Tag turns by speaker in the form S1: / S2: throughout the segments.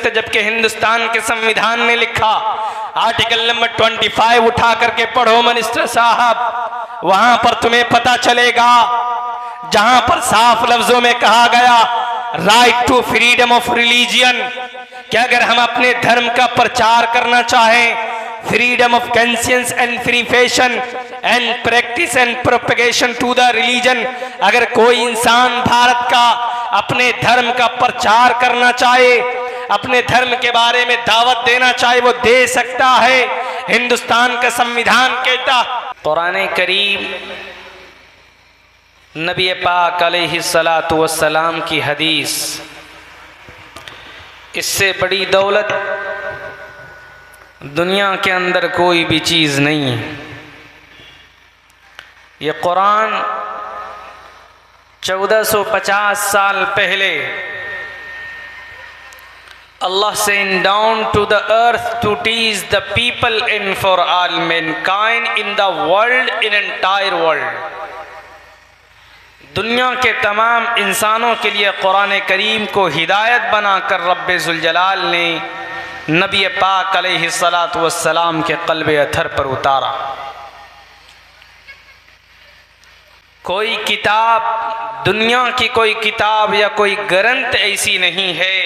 S1: सकते, जबकि हिंदुस्तान के संविधान ने लिखा, आर्टिकल नंबर 25 उठा करके पढ़ो मिनिस्टर साहब, वहां पर तुम्हें पता चलेगा, जहां पर साफ लफ्जों में कहा गया right to freedom of religion, कि अगर हम अपने धर्म का प्रचार करना चाहें, freedom of conscience and free fashion and practice and propagation to the religion, अगर कोई इंसान भारत का अपने धर्म का प्रचार करना चाहे, अपने धर्म के बारे में दावत देना चाहे, वो दे सकता है। हिंदुस्तान का संविधान कहता, कुरान करीम, नबी पाक अलैहिस्सलातु वस्सलाम की हदीस, इससे बड़ी दौलत दुनिया के अंदर कोई भी चीज़ नहीं है। ये कुरान 1450 साल पहले अल्लाह send down to the earth to teach the people in for all mankind in the world, in entire world. दुनिया के तमाम इंसानों के लिए कुरान करीम को हिदायत बनाकर रब्बे जुल जलाल ने नबी पाक अलैहिस्सलातु वस्सलाम के क़ल्बे अथर पर उतारा। कोई किताब, दुनिया की कोई किताब या कोई ग्रंथ ऐसी नहीं है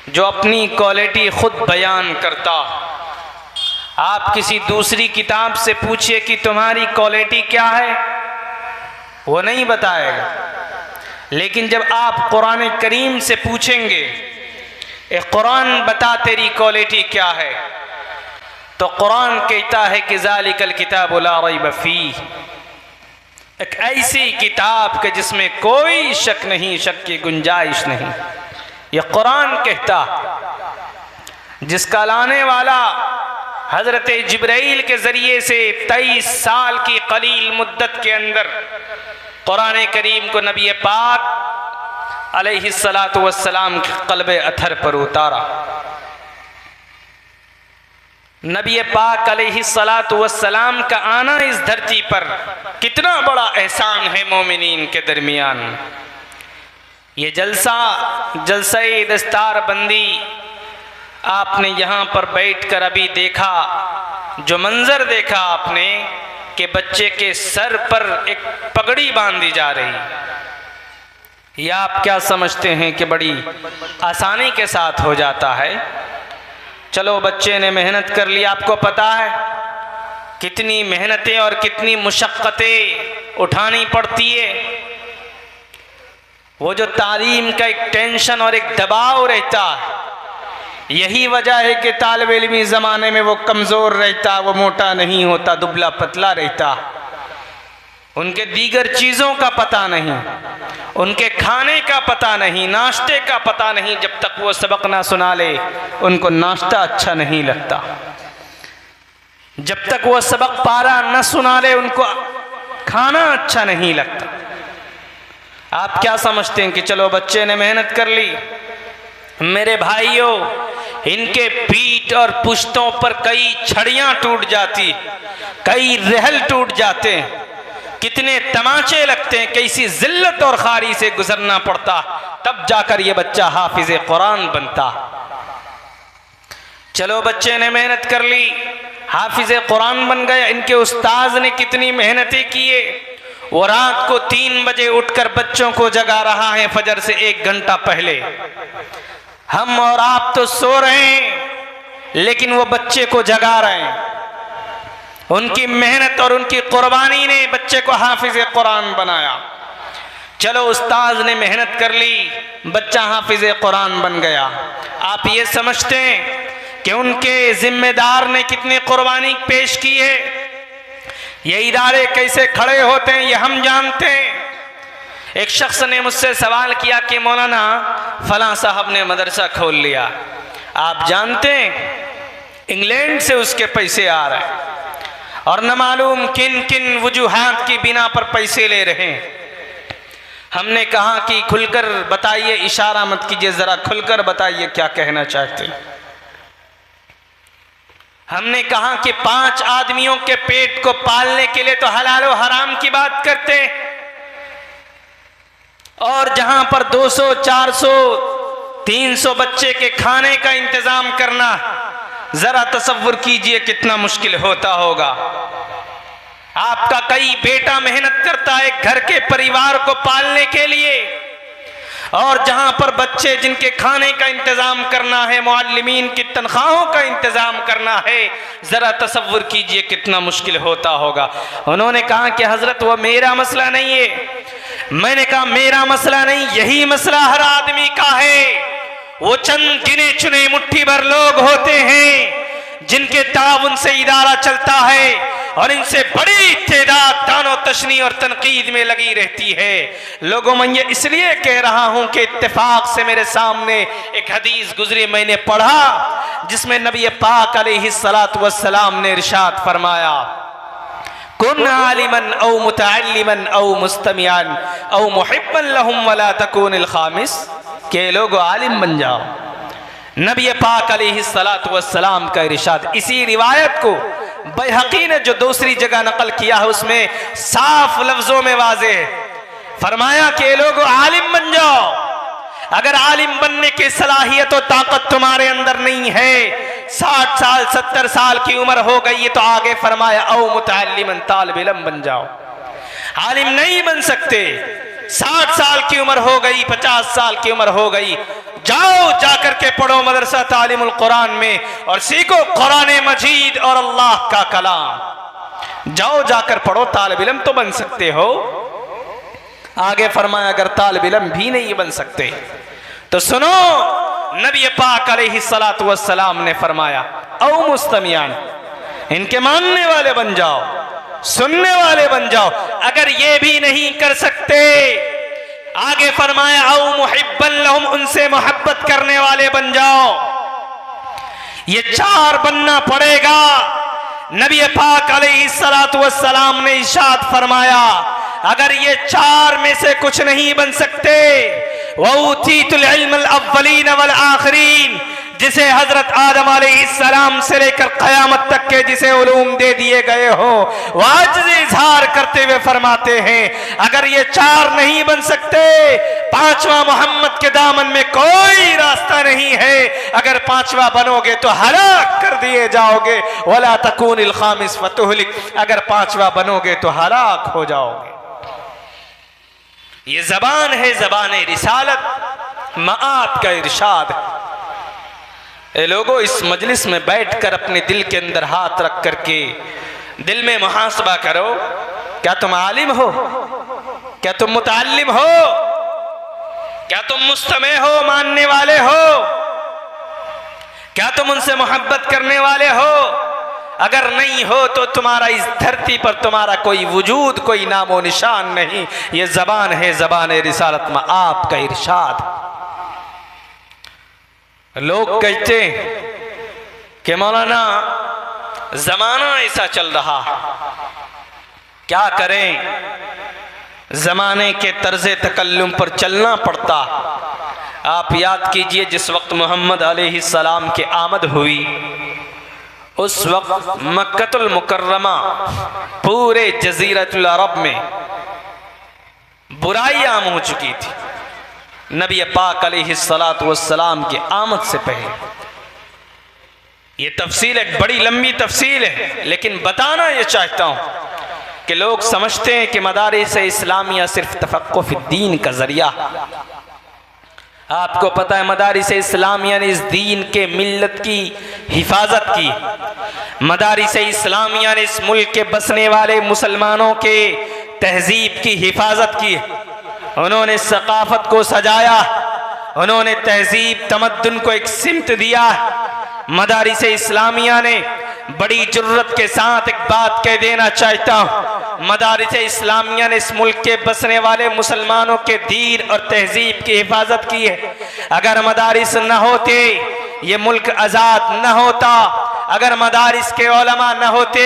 S1: जो अपनी क्वालिटी खुद बयान करता। आप किसी दूसरी किताब से पूछिए कि तुम्हारी क्वालिटी क्या है, वो नहीं बताएगा। लेकिन जब आप कुरान करीम से पूछेंगे, ए कुरान बता तेरी क्वालिटी क्या है, तो कुरान कहता है कि ज़ालिकल किताबु ला रैब फीह, एक ऐसी किताब के जिसमें कोई शक नहीं, शक की गुंजाइश नहीं। यह कुरान कहता, जिसका लाने वाला हजरत जिब्राइल के जरिए से 23 साल की कलील मुद्दत के अंदर कुरान करीम को नबी पाक अलैहिस्सलातु वस्सलाम के क़ल्बे अथर पर उतारा। नबी पाक अलैहिस्सलातु वस्सलाम का आना इस धरती पर कितना बड़ा एहसान है मोमिनीन के दरमियान। ये जलसा-ए दस्तार बंदी आपने यहाँ पर बैठकर अभी देखा, जो मंजर देखा आपने कि बच्चे के सर पर एक पगड़ी बांधी जा रही, या आप क्या समझते हैं कि बड़ी आसानी के साथ हो जाता है? चलो बच्चे ने मेहनत कर ली, आपको पता है कितनी मेहनतें और कितनी मुशक्क़तें उठानी पड़ती है। वो जो तालीम का एक टेंशन और एक दबाव रहता है, यही वजह है कि तालिब इल्मी ज़माने में वो कमज़ोर रहता, वो मोटा नहीं होता, दुबला पतला रहता। उनके दीगर चीज़ों का पता नहीं, उनके खाने का पता नहीं, नाश्ते का पता नहीं। जब तक वो सबक ना सुना ले, उनको नाश्ता अच्छा नहीं लगता। जब तक वो सबक पारा न सुना ले, उनको खाना अच्छा नहीं लगता। आप क्या समझते हैं कि चलो बच्चे ने मेहनत कर ली? मेरे भाइयों, इनके पीठ और पुश्तों पर कई छड़ियां टूट जाती, कई रहल टूट जाते हैं, कितने तमाचे लगते हैं, कैसी जिल्लत और खारी से गुजरना पड़ता, तब जाकर ये बच्चा हाफिज कुरान बनता। चलो बच्चे ने मेहनत कर ली, हाफिज कुरान बन गया। इनके उस्ताद ने कितनी मेहनतें की है। वो रात को 3 बजे उठकर बच्चों को जगा रहा है, फजर से 1 घंटा पहले। हम और आप तो सो रहे हैं, लेकिन वो बच्चे को जगा रहे हैं। उनकी मेहनत और उनकी कुर्बानी ने बच्चे को हाफिज कुरान बनाया। चलो उस्ताद ने मेहनत कर ली, बच्चा हाफिज कुरान बन गया। आप ये समझते हैं कि उनके जिम्मेदार ने कितनी कुर्बानी पेश की है? ये इदारे कैसे खड़े होते हैं ये हम जानते हैं। एक शख्स ने मुझसे सवाल किया कि मौलाना फलां साहब ने मदरसा खोल लिया, आप जानते हैं इंग्लैंड से उसके पैसे आ रहे हैं और न मालूम किन किन वजूहात की बिना पर पैसे ले रहे हैं। हमने कहा कि खुलकर बताइए, इशारा मत कीजिए, जरा खुलकर बताइए क्या कहना चाहते हैं। हमने कहा कि 5 आदमियों के पेट को पालने के लिए तो हलाल और हराम की बात करते हैं, और जहां पर 200, 400, 300 बच्चे के खाने का इंतजाम करना, जरा तसव्वुर कीजिए कितना मुश्किल होता होगा। आपका कई बेटा मेहनत करता है घर के परिवार को पालने के लिए, और जहां पर बच्चे जिनके खाने का इंतजाम करना है, मुअल्लिमीन की तनख्वाहों का इंतजाम करना है, जरा तसव्वुर कीजिए कितना मुश्किल होता होगा। उन्होंने कहा कि हजरत वो मेरा मसला नहीं है। मैंने कहा मेरा मसला नहीं, यही मसला हर आदमी का है। वो चंद गिने चुने मुट्ठी भर लोग होते हैं जिनके ताउन से इदारा चलता है, और इनसे बड़ी तादाद तानो तशनी और तनकीद में लगी रहती है। लोगों में ये इसलिए कह रहा हूं कि इत्तेफाक से मेरे सामने एक हदीस गुजरी, मैंने पढ़ा, जिसमें नबी पाक अलैहिस्सलातु वस्सलाम ने इरशाद फरमाया, कुन आलिमन औ मुतअल्लिमन औ मुस्तमियान औ मुहिब्बन लहुम वला तकूनिल खामिस, के लोग आलिम बन जाओ। नबी पाक अलैहिस्सलातु वस्सलाम का इरशाद। इसी रिवायत को बैहक़ी ने जो दूसरी जगह नकल किया है उसमें साफ लफ्जों में वाज़ेह है, फरमाया कि लोग आलिम बन जाओ। अगर आलिम बनने की सलाहियत और ताकत तुम्हारे अंदर नहीं है, 60 साल 70 साल की उम्र हो गई है, तो आगे फरमाया औ मुतअल्लिमन, तालिब इल्म बन जाओ। आलिम नहीं बन सकते, 60 साल की उम्र हो गई, 50 साल की उम्र हो गई, जाओ जाकर के पढ़ो मदरसा तालीमुल कुरान में और सीखो कुरान मजीद और अल्लाह का कलाम। जाओ जाकर पढ़ो, तालिब इल्म तो बन सकते हो। आगे फरमाया अगर तालिब इल्म भी नहीं बन सकते तो सुनो, नबी पाक अलैहिस्सलातु वस्सलाम ने फरमाया औ मुस्तमियान, इनके मानने वाले बन जाओ, सुनने वाले बन जाओ। अगर ये भी नहीं कर सकते, आगे फरमाया औ मुहिब्बन लहुम, उनसे मोहब्बत करने वाले बन जाओ। ये 4 बनना पड़ेगा। नबी पाक अलैहिस्सलातु वस्सलाम ने इरशाद फरमाया अगर ये 4 में से कुछ नहीं बन सकते, वऊतीतुल इल्मल अव्वलीन वल आखिरीन, जिसे हजरत आदम अलैहिस्सलाम से लेकर क़यामत तक के जिसे उलूम दे दिए गए हो, वाजिज़ इज़हार करते हुए फरमाते हैं अगर ये 4 नहीं बन सकते, 5वां मोहम्मद के दामन में कोई रास्ता नहीं है। अगर 5वां बनोगे तो हलाक कर दिए जाओगे, वला तकूनिल खामिस फतुहलिक, अगर 5वां बनोगे तो हलाक हो जाओगे। ये जबान है, जबान रिसालत, मआत का इरशाद। ए लोगों, इस मजलिस में बैठकर अपने दिल के अंदर हाथ रख करके दिल में मुहासबा करो, क्या तुम आलिम हो? क्या तुम मुतअल्लिम हो? क्या तुम मुस्तमे हो, मानने वाले हो? क्या तुम उनसे मोहब्बत करने वाले हो? अगर नहीं हो तो तुम्हारा इस धरती पर तुम्हारा कोई वजूद, कोई नामो निशान नहीं। ये जबान है, जबान रिसालत में आपका इरशाद। लोग कहते कि मौलाना जमाना ऐसा चल रहा, क्या करें, जमाने के तर्ज़े तकल्लुम पर चलना पड़ता। आप याद कीजिए जिस वक्त मोहम्मद अलैहिस्सलाम की आमद हुई, उस वक्त मक्कतुल मुकर्रमा पूरे जज़ीरतुल अरब में बुराई आम हो चुकी थी। नबी पाक अलैहिस्सलातु वस्सलाम की आमद से पहले, ये तफसील एक बड़ी लंबी तफसील है, लेकिन बताना ये चाहता हूँ कि लोग समझते हैं कि मदारिस इस्लामिया सिर्फ तफक्कुह फिद्दीन का जरिया। आपको पता है मदारिस इस्लामिया ने इस दीन के मिल्लत की हिफाजत की। मदारिस इस्लामिया ने इस मुल्क के बसने वाले मुसलमानों के तहजीब की हिफाजत की। उन्होंने सकाफत को सजाया, उन्होंने तहजीब तमद्दुन को एक सिमत दिया। मदारिस इस्लामिया ने बड़ी जुर्रत के साथ एक बात कह देना चाहता हूँ, मदारिस इस्लामिया ने इस मुल्क के बसने वाले मुसलमानों के दीन और तहजीब की हिफाजत की है। अगर मदारिस न होते ये मुल्क आज़ाद न होता, अगर मदारिस के उलमा न होते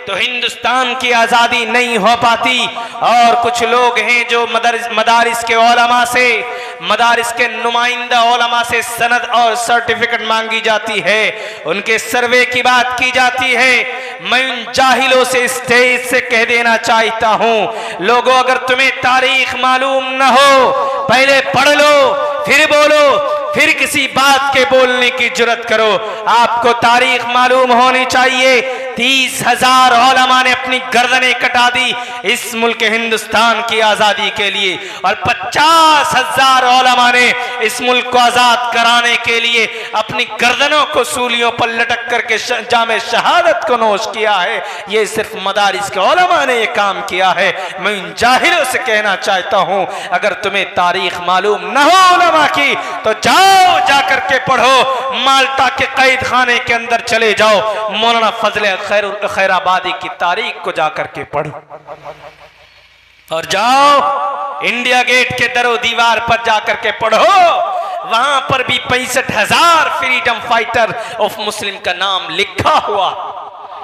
S1: तो हिंदुस्तान की आज़ादी नहीं हो पाती। और कुछ लोग हैं जो मदारिस के उलमा से, मदारिस के नुमाइंदा उलमा से सनद और सर्टिफिकेट मांगी जाती है, उनके सर्वे की बात की जाती है। मैं उन जाहिलों से स्टेज से कह देना चाहता हूँ, लोगों अगर तुम्हें तारीख मालूम न हो, पहले पढ़ लो, फिर बोलो, फिर किसी बात के बोलने की जुर्रत करो। आपको तारीख मालूम होनी चाहिए, 30,000 उलमा ने अपनी गर्दनें कटा दी इस मुल्क हिंदुस्तान की आज़ादी के लिए, और 50,000 उलमा ने इस मुल्क को आज़ाद कराने के लिए अपनी गर्दनों को सूलियों पर लटक करके जामे शहादत को नोश किया है। ये सिर्फ मदारिस के उलमा ने ये काम किया है। मैं इन जाहिलों से कहना चाहता हूँ, अगर तुम्हें तारीख मालूम न हो उलमा की तो जाओ, जाकर के पढ़ो, माल्टा के कैद खाने के अंदर चले जाओ, मौलाना फजले खैराबादी की तारीख को जाकर के पढ़ो, और जाओ इंडिया गेट के दरो दीवार पर जाकर के पढ़ो, वहां पर भी 65,000 फ्रीडम फाइटर ऑफ मुस्लिम का नाम लिखा हुआ।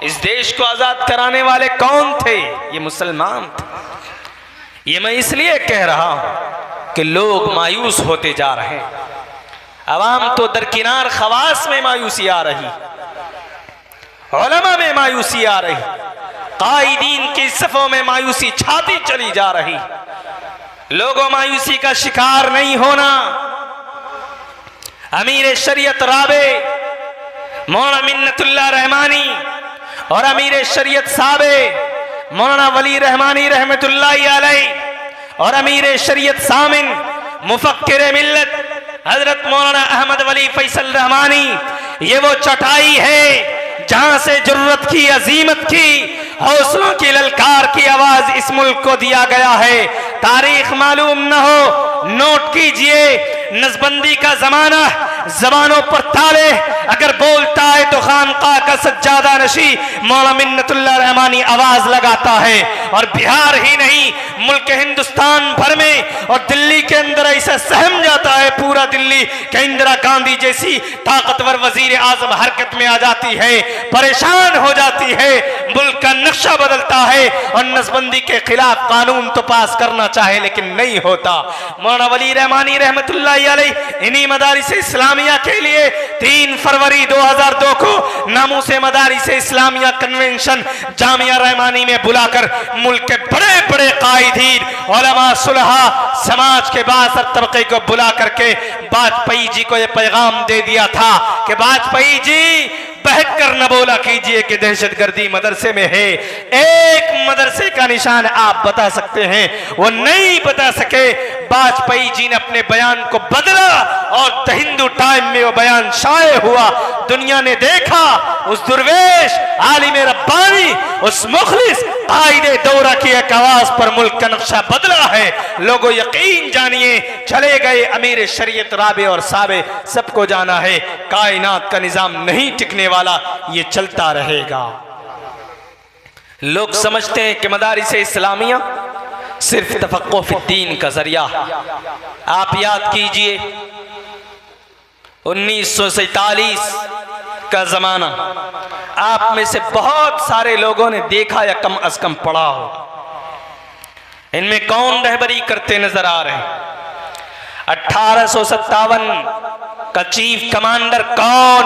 S1: इस देश को आजाद कराने वाले कौन थे? ये मुसलमान थे। ये मैं इसलिए कह रहा हूं कि लोग मायूस होते जा रहे हैं। अवाम तो दरकिनार, खवास में मायूसी आ रही, उलमा में मायूसी आ रही, कायदीन की सफों में मायूसी छाती चली जा रही। लोगों मायूसी का शिकार नहीं होना। अमीर शरीयत राबे मौलाना मिन्नतुल्लाह रहमानी और अमीर शरीयत साबे मौलाना वली रहमानी रहमतुल्लाहि अलैह और अमीर शरीयत सामिन मुफक्किर मिल्लत हजरत मौलाना अहमद वली फैसल रहमानी, ये वो चटाई है जहां से जरूरत की, अजीमत की, हौसलों की, ललकार की आवाज इस मुल्क को दिया गया है। तारीख मालूम न हो, नोट कीजिए, नसबंदी का जमाना, जबानों पर ताले, अगर बोलता है तो खानका का सज्जादा नशी मौलाना मिन्नतुल्लाह रहमानी आवाज लगाता है। और बिहार ही नहीं, मुल्क हिंदुस्तान भर में और दिल्ली के अंदर ऐसा सहम जाता है पूरा दिल्ली कि इंदिरा गांधी जैसी ताकतवर वजीर आजम हरकत में आ जाती है, परेशान हो जाती है, मुल्क का नक्शा बदलता है और नसबंदी के खिलाफ कानून तो पास करना चाहे लेकिन नहीं होता। मौलाना वली रहमानी रहमतुल्लाहि अलैह इन्हीं मदारिस इस्लामिया के लिए 3 फरवरी 2002 को नामूसे मदारिस इस्लामिया कन्वेंशन जामिया रहमानी में बुलाकर मुल्क के बड़े बड़े कायदीन, उलमा, सुलहा, समाज के बासर तबके को बुला करके वाजपेयी जी को यह पैगाम दे दिया था कि वाजपेयी जी बहक कर न बोला कीजिए कि दहशतगर्दी मदरसे में है। एक मदरसे का निशान आप बता सकते हैं, वो नहीं बता सके। वाजपेयी जी ने अपने बयान को बदला और द हिंदू टाइम में वो बयान शाये हुआ। दुनिया ने देखा उस दुर्वेश आलिम रब्बानी, उस मुखलिस कायदे दौरा की एक आवाज पर मुल्क का नक्शा बदला है। लोगों यकीन जानिए, चले गए अमीर शरीयत राबे और साबे, सबको जाना है कायनात का निजाम नहीं टिकने वाला, ये चलता रहेगा। लोग समझते हैं कि मदारिस इस्लामिया सिर्फ तफक्कुह फिद्दीन का जरिया। आप याद कीजिए 1947 का जमाना, आप में से बहुत सारे लोगों ने देखा या कम अज कम पढ़ा हो। इनमें कौन रहबरी करते नजर आ रहे हैं? 1857 का चीफ कमांडर कौन?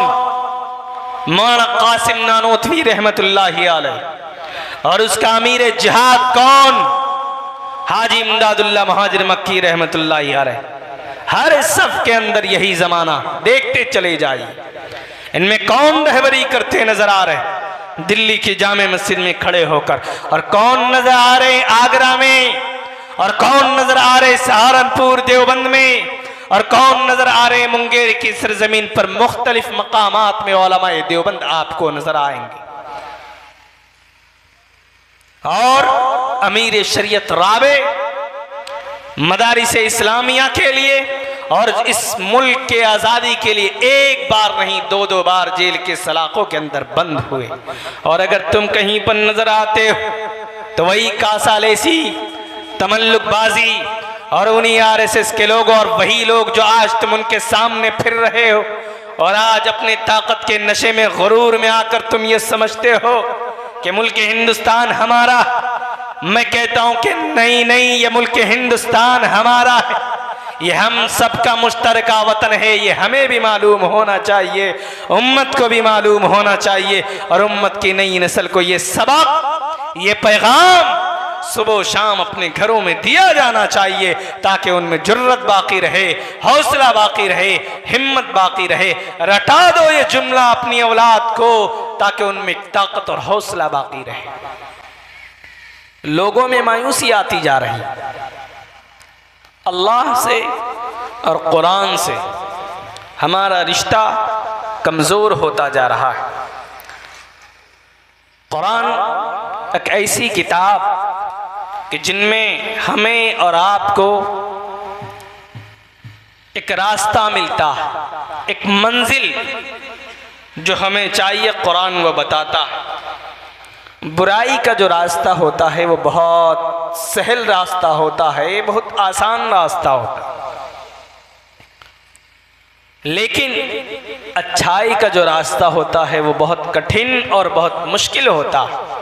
S1: मौलाना कासिम नानोतवी रहमतुल्लाहि अलैह। और उसका अमीर जिहाद कौन? हाजी इमदादुल्लाह महाजिर मक्की रहमतुल्लाहि अलैह। हर सफ के अंदर यही जमाना, देखते चले जाइए। इनमें कौन रहबरी करते नजर आ रहे? दिल्ली की जामे मस्जिद में खड़े होकर। और कौन नजर आ रहे आगरा में, और कौन नजर आ रहे सहारनपुर देवबंद में, और कौन नजर आ रहे मुंगेर की सरजमीन पर मुख्तलिफ मकामात में उलमाए देवबंद आपको नजर आएंगे। और अमीर शरीयत राबे मदारिस इस्लामिया के लिए और इस मुल्क के आज़ादी के लिए एक बार नहीं 2-2 बार जेल के सलाखों के अंदर बंद हुए। और अगर तुम कहीं पर नजर आते हो तो वही कासालेसी, तमल्लुकबाजी और उन्हीं आरएसएस के लोग, और वही लोग जो आज तुम उनके सामने फिर रहे हो। और आज अपने ताकत के नशे में, गुरूर में आकर तुम ये समझते हो कि मुल्क हिंदुस्तान हमारा। मैं कहता हूं कि नहीं नहीं, ये मुल्क हिंदुस्तान हमारा है, ये हम सबका मुश्तरका वतन है। ये हमें भी मालूम होना चाहिए, उम्मत को भी मालूम होना चाहिए, और उम्मत की नई नस्ल को ये सबक, ये पैगाम सुबह शाम अपने घरों में दिया जाना चाहिए, ताकि उनमें जुर्रत बाकी रहे, हौसला बाकी रहे, हिम्मत बाकी रहे। रटा दो ये जुमला अपनी औलाद को, ताकि उनमें ताकत और हौसला बाकी रहे। लोगों में मायूसी आती जा रही, अल्लाह से और कुरान से हमारा रिश्ता कमज़ोर होता जा रहा है। कुरान एक ऐसी किताब कि जिनमें हमें और आपको एक रास्ता मिलता है, एक मंजिल जो हमें चाहिए कुरान वो बताता है। बुराई का जो रास्ता होता है वो बहुत सहल रास्ता होता है, बहुत आसान रास्ता होता है, लेकिन अच्छाई का जो रास्ता होता है वो बहुत कठिन और बहुत मुश्किल होता है।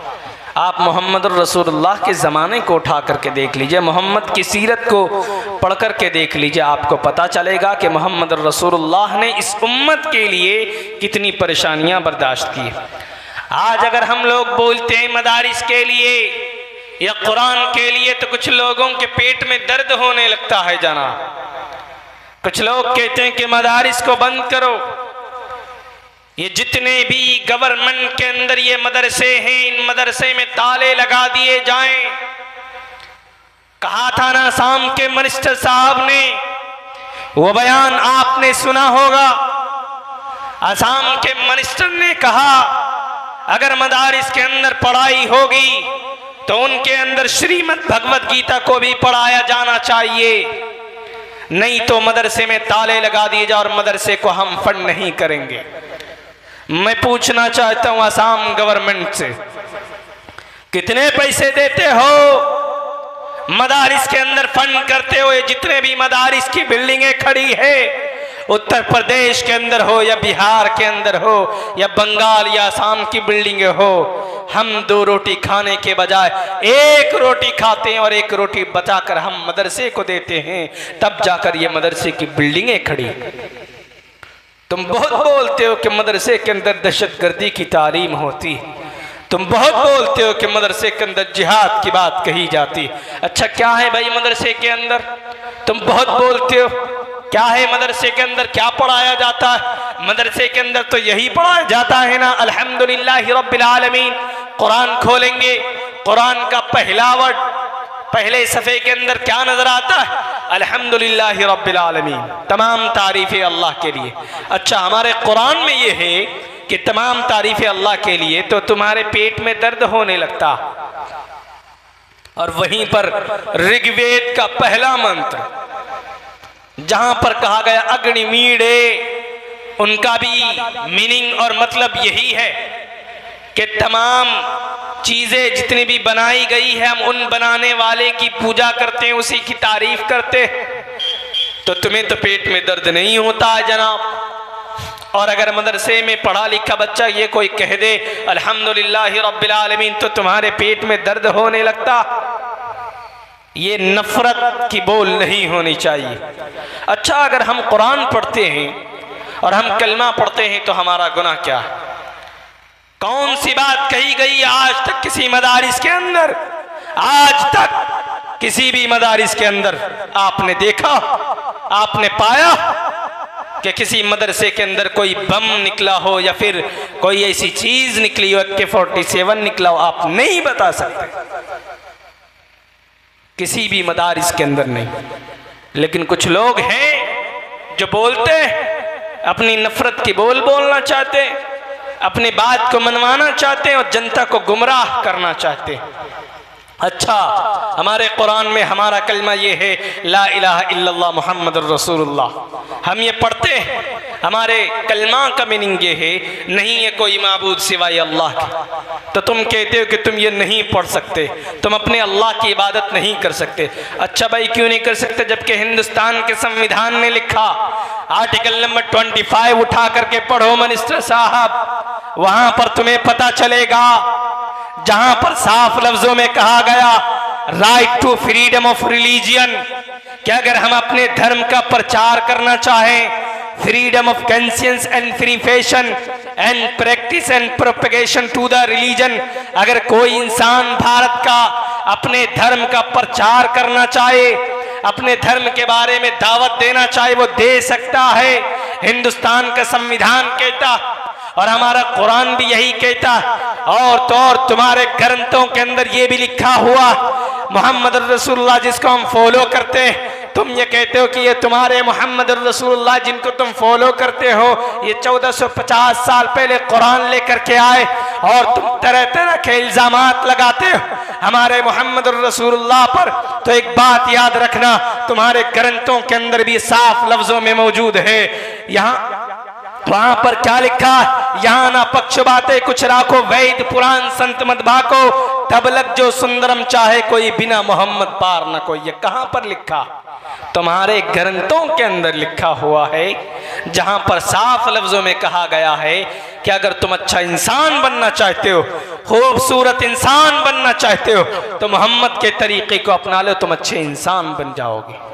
S1: आप मोहम्मद रसूलुल्लाह के ज़माने को उठा करके देख लीजिए, मोहम्मद की सीरत को पढ़ करके देख लीजिए, आपको पता चलेगा कि मोहम्मद रसूलुल्लाह ने इस उम्मत के लिए कितनी परेशानियां बर्दाश्त की। आज अगर हम लोग बोलते हैं मदारिस के लिए या कुरान के लिए, तो कुछ लोगों के पेट में दर्द होने लगता है जनाब। कुछ लोग कहते हैं कि मदारिस को बंद करो, ये जितने भी गवर्नमेंट के अंदर ये मदरसे हैं, इन मदरसे में ताले लगा दिए जाएं। कहा था ना शाम के मिनिस्टर साहब ने, वो बयान आपने सुना होगा। असम के मिनिस्टर ने कहा अगर मदारिस के अंदर पढ़ाई होगी तो उनके अंदर श्रीमद् भगवत गीता को भी पढ़ाया जाना चाहिए, नहीं तो मदरसे में ताले लगा दिए जाए और मदरसे को हम फंड नहीं करेंगे। मैं पूछना चाहता हूं असम गवर्नमेंट से, कितने पैसे देते हो मदारिस के अंदर फंड करते हुए? जितने भी मदारिस की बिल्डिंगें खड़ी है, उत्तर प्रदेश के अंदर हो या बिहार के अंदर हो या बंगाल या असम की बिल्डिंगें हो, हम 2 रोटी खाने के बजाय 1 रोटी खाते हैं और 1 रोटी बचाकर हम मदरसे को देते हैं, तब जाकर ये मदरसे की बिल्डिंगें खड़ी। तुम बहुत बोलते हो कि मदरसे के अंदर दहशतगर्दी की तालीम होती, तुम बहुत बोलते हो कि मदरसे के अंदर जिहाद की बात कही जाती। अच्छा क्या है भाई मदरसे के अंदर? तुम बहुत बोलते हो, क्या है मदरसे के अंदर, क्या पढ़ाया जाता है? मदरसे के अंदर तो यही पढ़ाया जाता है ना, अल्हम्दुलिल्लाहि रब्बिल आलमीन। कुरान खोलेंगे, कुरान का पहला वर्ड पहले सफ़े के अंदर क्या नजर आता है? अल्हम्दुलिल्लाहि रब्बिल आलमीन, तमाम तारीफ़ें अल्लाह के लिए। अच्छा हमारे कुरान में ये है कि तमाम तारीफ़ें अल्लाह के लिए, तो तुम्हारे पेट में दर्द होने लगता। और वहीं पर ऋग्वेद का पहला मंत्र जहां पर कहा गया अग्निमीड़े, उनका भी मीनिंग और मतलब यही है कि तमाम चीजें जितनी भी बनाई गई है हम उन बनाने वाले की पूजा करते हैं, उसी की तारीफ करते हैं। तो तुम्हें तो पेट में दर्द नहीं होता है जनाब। और अगर मदरसे में पढ़ा लिखा बच्चा ये कोई कह दे अल्हम्दुलिल्लाहि रब्बिल आलमीन, तो तुम्हारे पेट में दर्द होने लगता। ये नफरत की बोल नहीं होनी चाहिए। अच्छा अगर हम कुरान पढ़ते हैं और हम कलमा पढ़ते हैं तो हमारा गुनाह क्या है? कौन सी बात कही गई आज तक किसी मदारिस के अंदर? आज तक किसी भी मदारिस के अंदर आपने देखा, आपने पाया कि किसी मदरसे के अंदर कोई बम निकला हो या फिर कोई ऐसी चीज निकली हो, AK-47 निकला हो? आप नहीं बता सकते, किसी भी मदारिस के अंदर नहीं। लेकिन कुछ लोग हैं जो बोलते हैं, अपनी नफरत की बोल बोलना चाहते हैं, अपनी बात को मनवाना चाहते हैं और जनता को गुमराह करना चाहते हैं। अच्छा हमारे कुरान में हमारा कलमा ये है ला इलाहा इल्लल्लाह मुहम्मदुर रसूलुल्लाह। हम ये पढ़ते हैं, हमारे कलमा का मीनिंग ये है नहीं है कोई माबूद सिवाय अल्लाह के। तो तुम कहते हो कि तुम ये नहीं पढ़ सकते, तुम अपने अल्लाह की इबादत नहीं कर सकते। अच्छा भाई क्यों नहीं कर सकते? जबकि हिंदुस्तान के संविधान में लिखा, आर्टिकल नंबर 25 उठा करके पढ़ो मिनिस्टर साहब, वहां पर तुम्हें पता चलेगा, जहां पर साफ लफ्जों में कहा गया right to freedom of religion, कि अगर हम अपने धर्म का प्रचार करना चाहें, freedom of conscience and free fashion and practice and propagation to the religion, अगर कोई इंसान भारत का अपने धर्म का प्रचार करना चाहे, अपने धर्म के बारे में दावत देना चाहे, वो दे सकता है। हिंदुस्तान का संविधान कहता और हमारा कुरान भी यही कहता, और तो और तुम्हारे ग्रंथों के अंदर ये भी लिखा हुआ, मोहम्मद रसूलुल्लाह जिसको हम फॉलो करते हैं, तुम ये कहते हो कि ये तुम्हारे मोहम्मद रसूलुल्लाह जिनको तुम फॉलो करते हो, ये 1450 साल पहले कुरान लेकर के आए, और तुम तरह तरह के इल्जामात लगाते हो हमारे मोहम्मद रसूलुल्लाह पर। तो एक बात याद रखना, तुम्हारे ग्रंथों के अंदर भी साफ लफ्जों में मौजूद है, यहाँ वहां पर क्या लिखा, यहाँ ना पक्ष बातें कुछ राखो, वैद पुराण संत मत भाको, तब लग जो सुंदरम चाहे कोई, बिना मोहम्मद पार न कोई। ये कहां पर लिखा? तुम्हारे ग्रंथों के अंदर लिखा हुआ है, जहां पर साफ लफ्जों में कहा गया है कि अगर तुम अच्छा इंसान बनना चाहते हो, खूबसूरत इंसान बनना चाहते हो, तो मोहम्मद के तरीके को अपना लो, तुम अच्छे इंसान बन जाओगे।